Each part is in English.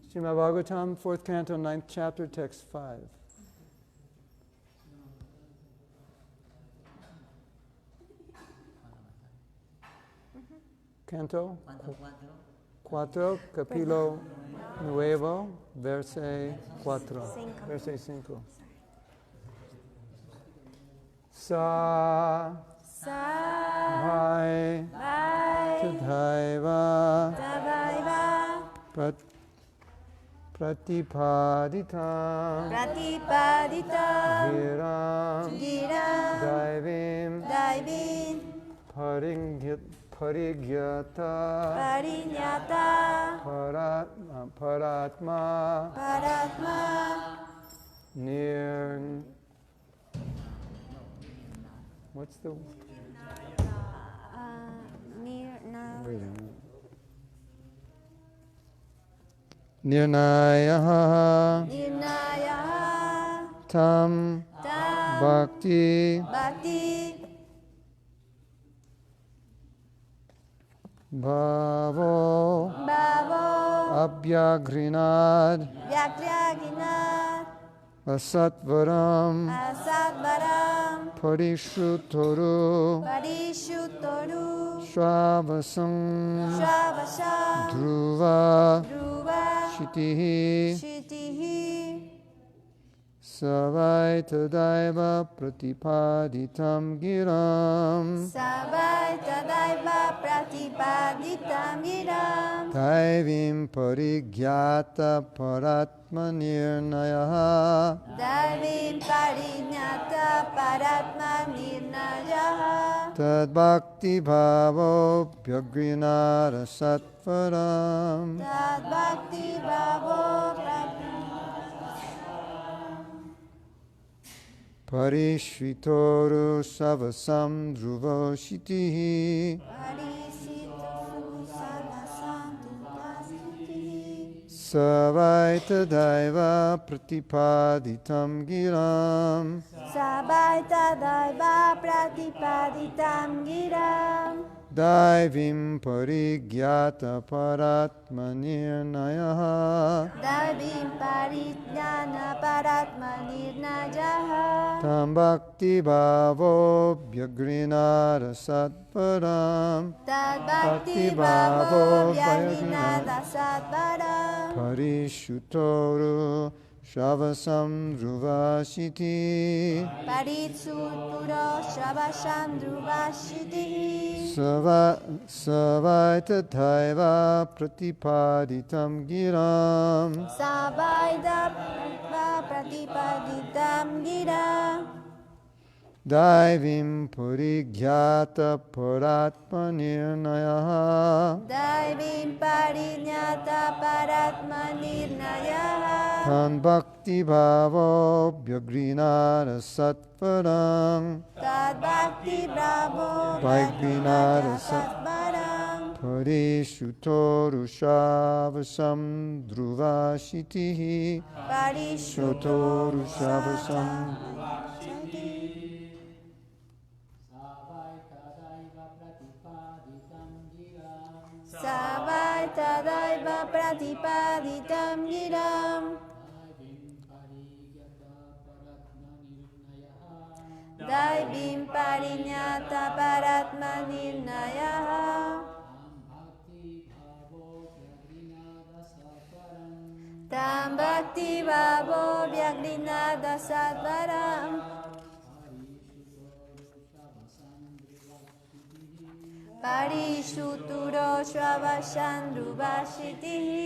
Srimad Bhagavatam, 4th canto, 9th chapter, text 5. Canto 4, capítulo 9, verse 4. Verse 5. Sa Bhai Tadhaiva Pratipaditam Giram Daivim Parigyata Paratma Nir. What's the Nirnayaha Tam Bhakti Bhavo Abhyagrinad Asatvaram Parishutoru Shravasam Dhruva Shitihi Savai Tadaiva Pratipaditam Giram Daivim Parigyata Paratmanirnayaha Tad Bhakti Bhavo Vyagrinara Satvaram Parishvitoru Savasam Dhruva Shitihi Savaita Daiva Pratipaditam Giram Daivim Parigyata Paratmanirnayaha Tam Bhakti Bhavo Vyagrinara Satvaram Bhakti Bhavo Vyagrinara Parishutoru Shavasam Druvashiti Savaita Daiva Pratipaditam Giram Daivim Purigyata Paratmanirnayaha Tan Bhakti Bhavo Vyagrinara Satvaram Vyagrinara Satvaram Parishutoru Shavasam Druvashitihi Parishutoru Shavasam Savaita Daiva Pratipaditam Giram Daivim Parinyata Paratmanirnayaha Tam Bhakti Bhavo Vyagrinada Satvaram Parishuturo Shravashandruvashitihi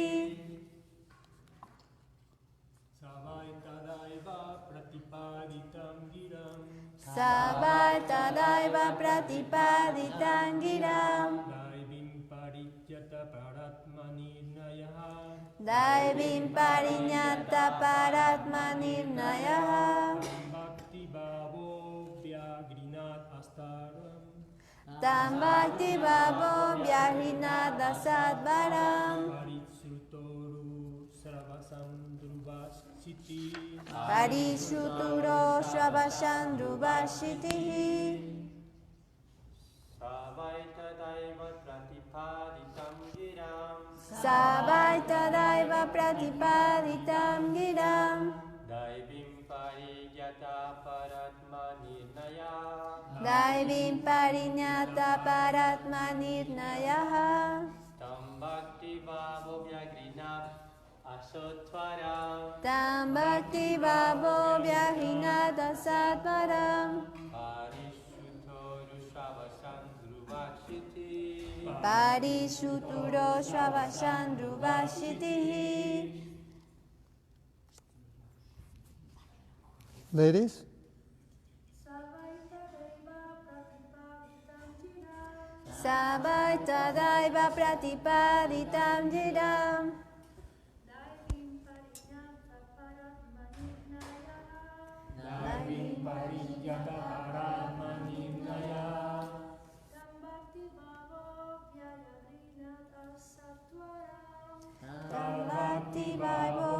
Savaita Daiva Pratipaditam Giram Daivim Parinyata Paratmanirnayaha Tam Bhakti Bhavo Vyagrinada Satvaram Parishuturo Shravashandruvashitihi Savaita Daiva Pratipaditam Giram Savaitadaiva pratipaditam giram. Daivim parigyata paratmanirnaya. Daivim parinyata paratmanirnayaha. Tam bhakti bhavo vyagrina asotvaram. Tam bhakti bhavo vyahinata satvaram. Parishuto rushavasam druvakshiti. Parishuturo shavashandruvashitihi. Ladies? Savaitadaiva pratipaditam jiram. Daivim parigyata paratmanirnaya. Tam bhakti bhavo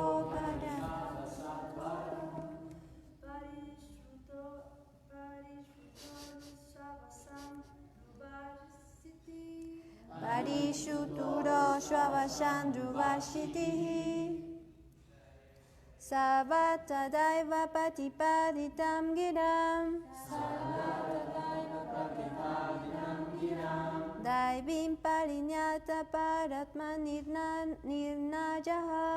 Parishuturo shavashandruvashitihi. Savatadaiva patipaditam giram. Daivim parinyata paratmanirnayaha.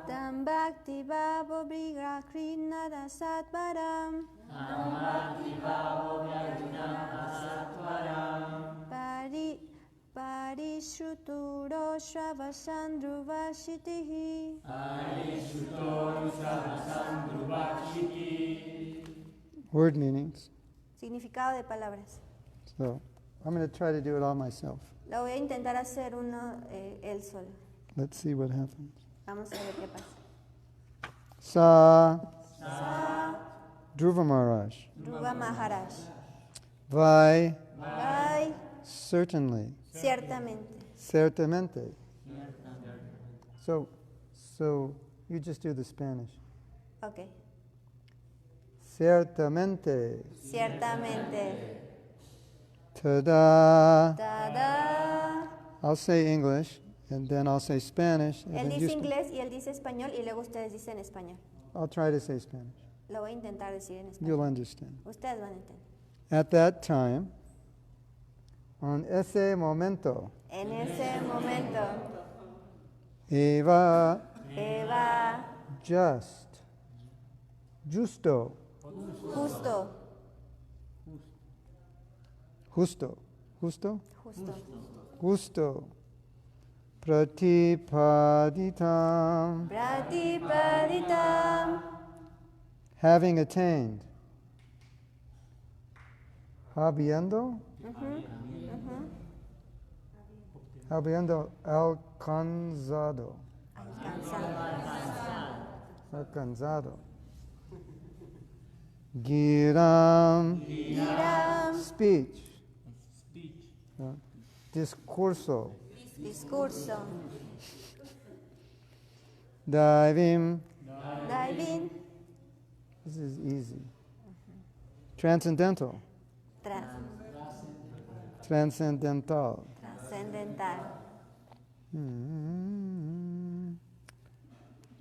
Tam bhakti bhavo brigakrina dasatvaram. Parishuturo shavasandruvashitihi. Word meanings. Significado de palabras. So I'm going to try to do it all myself. Lo voy a intentar hacer uno él solo. Let's see what happens. Vamos a ver qué pasa. Sa Sa Dhruva Mahārāja. Dhruva Mahārāja. Vai Vai, certainly. ciertamente. Certamente. So you just do the Spanish. Ok. Ciertamente. Ciertamente. Tada. Tada. I'll say English and then I'll say Spanish. And Él then you dice inglés y él dice español y luego ustedes dicen español. I'll try to say Spanish. Lo voy a intentar decir en You'll español. understand. Ustedes van a entender. At that time, en ese momento, En ese momento, Eva Eva, justo, justo, pratipaditam, pratipaditam, having attained, habiendo alcanzado, giram, speech, discurso, diving, this is easy, transcendental, transcendental,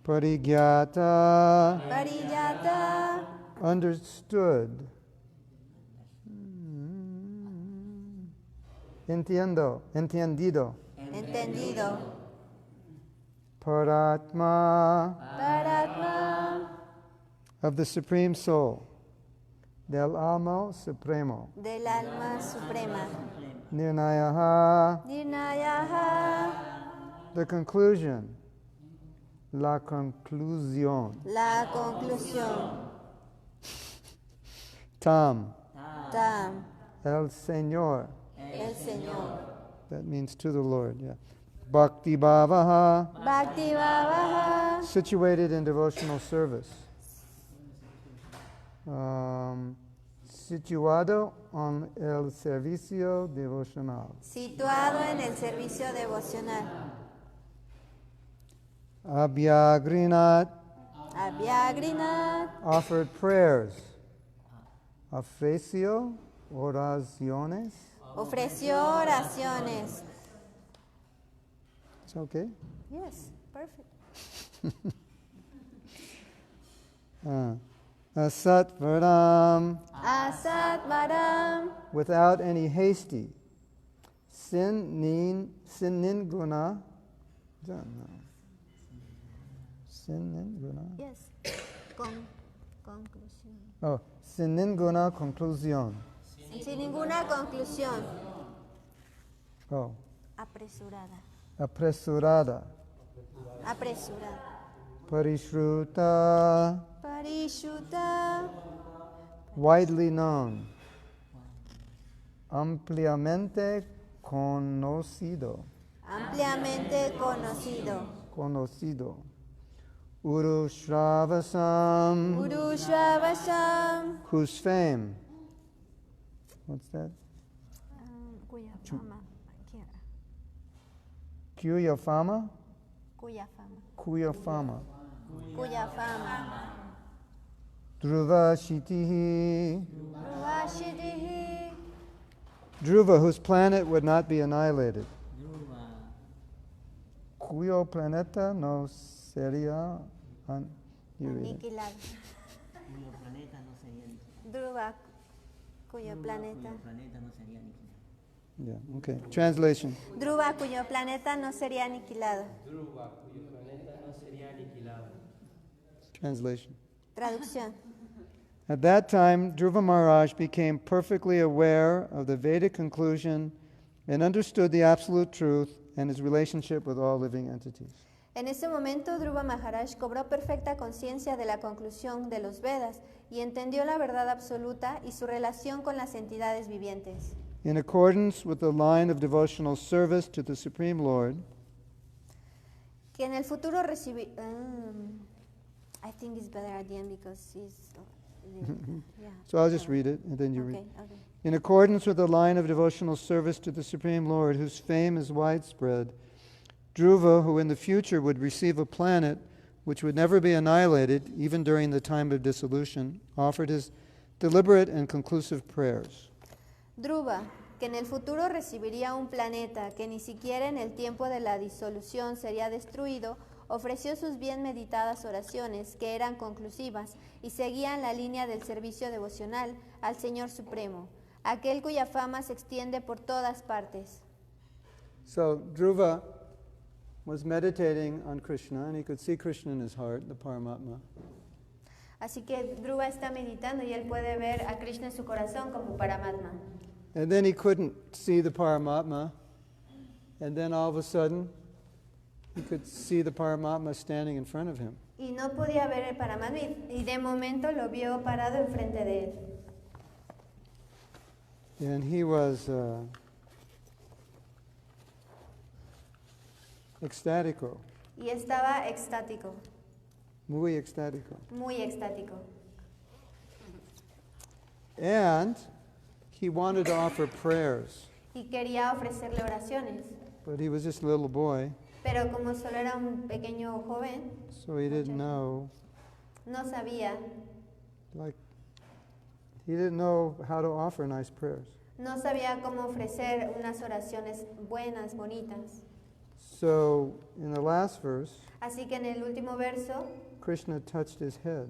Parigyata, understood, entendido, Paratma, of the Supreme Soul, del alma supremo, del alma suprema, Nirnayaha, the conclusion, la conclusión, Tam, el Señor, that means to the Lord, yeah. Bhakti Bhavaha, situated in devotional service. Situado en el servicio devocional. Situado en el servicio devocional. Abhyagrinat, offered prayers. Ofreció oraciones. ofreció oraciones. It's okay? Yes, perfect. Asatvaram, Asatvaram, without any hasty. Sin ninguna. Sin ninguna. yes. Conclusión. Oh, sin ninguna conclusión. Sin ninguna conclusión. Oh, Apresurada. apresurada. Apresurada. Parishruta, Parishuta. widely known. Ampliamente conocido. Ampliamente conocido. Conocido. Urushravasam, Urushravasam. whose fame. What's that? Cuya fama. Cuya fama? Cuya fama. Cuya fama. Cuya fama. Dhruva shitihi. Vashidhi. Dhruva, whose planet would not be annihilated. Cuyo planeta no sería you read it. Aniquilado. Cuyo planeta no sería Dhruva, cuyo planeta. cuyo planeta no sería aniquilado. Yeah, okay. Translation. Dhruva, cuyo planeta no sería aniquilado. Dhruva, cuyo planeta no sería aniquilado. Translation. Traducción. At that time, Dhruva Mahārāja became perfectly aware of the Vedic conclusion and understood the absolute truth and his relationship with all living entities. En ese momento, Dhruva Mahārāja cobró perfecta conciencia de la conclusión de los Vedas y entendió la verdad absoluta y su relación con las entidades vivientes. In accordance with the line of devotional service to the Supreme Lord, Que en el futuro recibí... I think it's better at the end because it's... yeah. so I'll just read it and then you read. Okay. In accordance with the line of devotional service to the Supreme Lord, whose fame is widespread, Dhruva, who in the future would receive a planet which would never be annihilated, even during the time of dissolution, offered his deliberate and conclusive prayers. Dhruva, que en el futuro recibiría un planeta que ni siquiera en el tiempo de la disolución sería destruido, ofreció sus bien meditadas oraciones, que eran conclusivas y seguían la línea del servicio devocional al Señor Supremo, aquel cuya fama se extiende por todas partes. So Dhruva was meditating on Krishna, and he could see Krishna in his heart, the Paramatma. Así que Dhruva está meditando y él puede ver a Krishna en su corazón como Paramatma. And then he couldn't see the Paramatma, and then all of a sudden, he could see the Paramatma standing in front of him. Y no podía ver el Paramatma y de momento lo vio parado enfrente de él. And he was extático, Y estaba extático, muy extático. muy extático. And he wanted to offer prayers, Y quería ofrecerle oraciones. but he was just a little boy, Pero como solo era un pequeño joven, so he didn't know, no sabía, he didn't know how to offer nice prayers. no sabía cómo ofrecer unas oraciones buenas, bonitas. So in the last verse, Así que en el último verso, Krishna touched his head.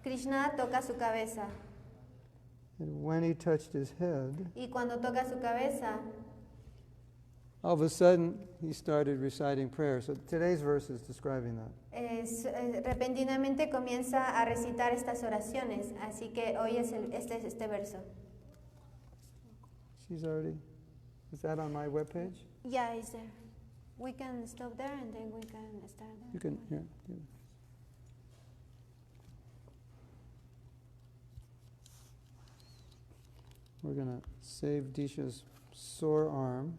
Krishna toca su cabeza. And when he touched his head, Y cuando toca su cabeza, all of a sudden he started reciting prayers. So today's verse is describing that. repentinamente comienza a recitar estas oraciones. Así que hoy es este verso. She's already, is that on my webpage? Yeah, it's there. We can stop there and then we can start there. You can, yeah. We're going to save Disha's sore arm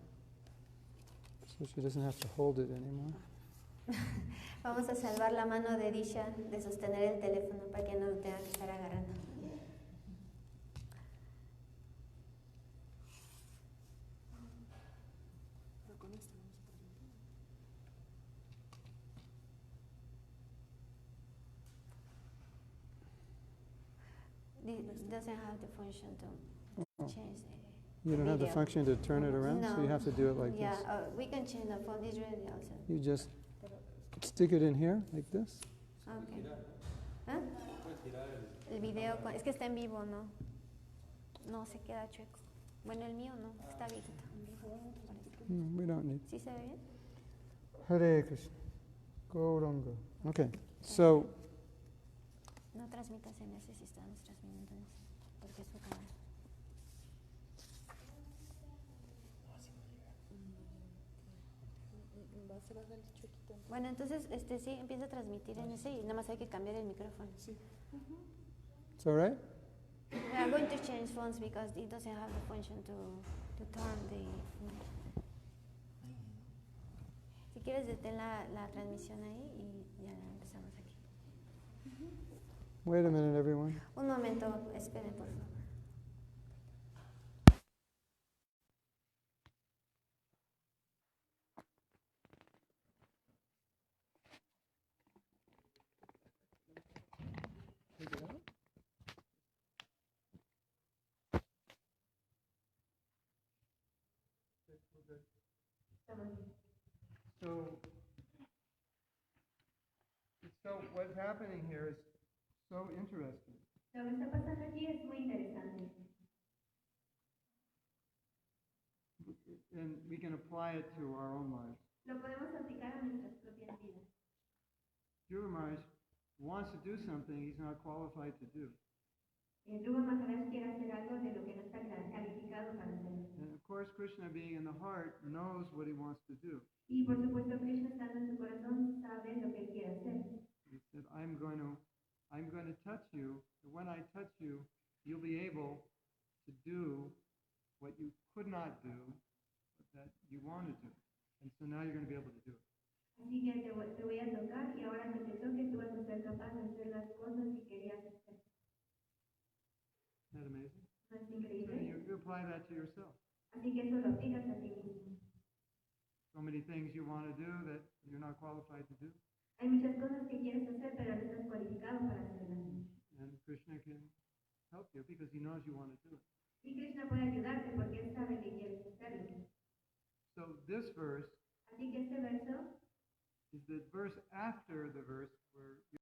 so she doesn't have to hold it anymore. Vamos a salvar la mano de Disha de sostener el teléfono para que no lo tenga que estar agarrando. It doesn't have the function to change it. You don't have the video. function to turn it around, so you have to do it like Yeah, this. we can change the phone. It's ready also. You just stick it in here, like this. Okay. ¿Ah? El video, es que está en vivo, ¿no? No, se queda chueco. Bueno, el mío no, está viejito. We don't need. ¿Sí se ve bien? Hare Krishna. Gauranga. Okay, so No transmitas en ese si estamos transmitiendo en ese, porque es su canal. Bueno, entonces sí, empieza a transmitir en ese y nada más hay que cambiar el micrófono. Sí. it's all right. We are going to change phones because it doesn't have the function to turn the phone. Si quieres detén la transmisión ahí y ya empezamos aquí. Wait a minute, everyone. Un momento, esperen por favor. So what's happening here is so interesting. Lo que está pasando aquí es muy interesante. And we can apply it to our own lives. Lo podemos aplicar a nuestras propias vidas. Dhruva Mahārāja wants to do something he's not qualified to do. Dhruva Mahārāja quiere hacer algo de lo que no está calificado para hacerlo. And of course, Krishna, being in the heart, knows what he wants to do. Y por supuesto, Krishna estando en su corazón sabe lo que él quiere hacer. He said, I'm going to touch you, and when I touch you, you'll be able to do what you could not do, but that you want to do. And so now you're going to be able to do it. Así que te voy a tocar y ahora que te toque tú vas a ser capaz de hacer las cosas que querías hacer. Isn't that amazing? ¿No es So increíble? you apply that to yourself. Así que eso lo aplicas a ti mismo. So many things you want to do that you're not qualified to do. Hay muchas cosas que quieres hacer, pero no estás cualificado para hacerlas. And Krishna can help you because he knows you want to do it. Y Krishna puede ayudarte porque él sabe que quieres hacerlo. So this verse Así que este verso is the verse after the verse where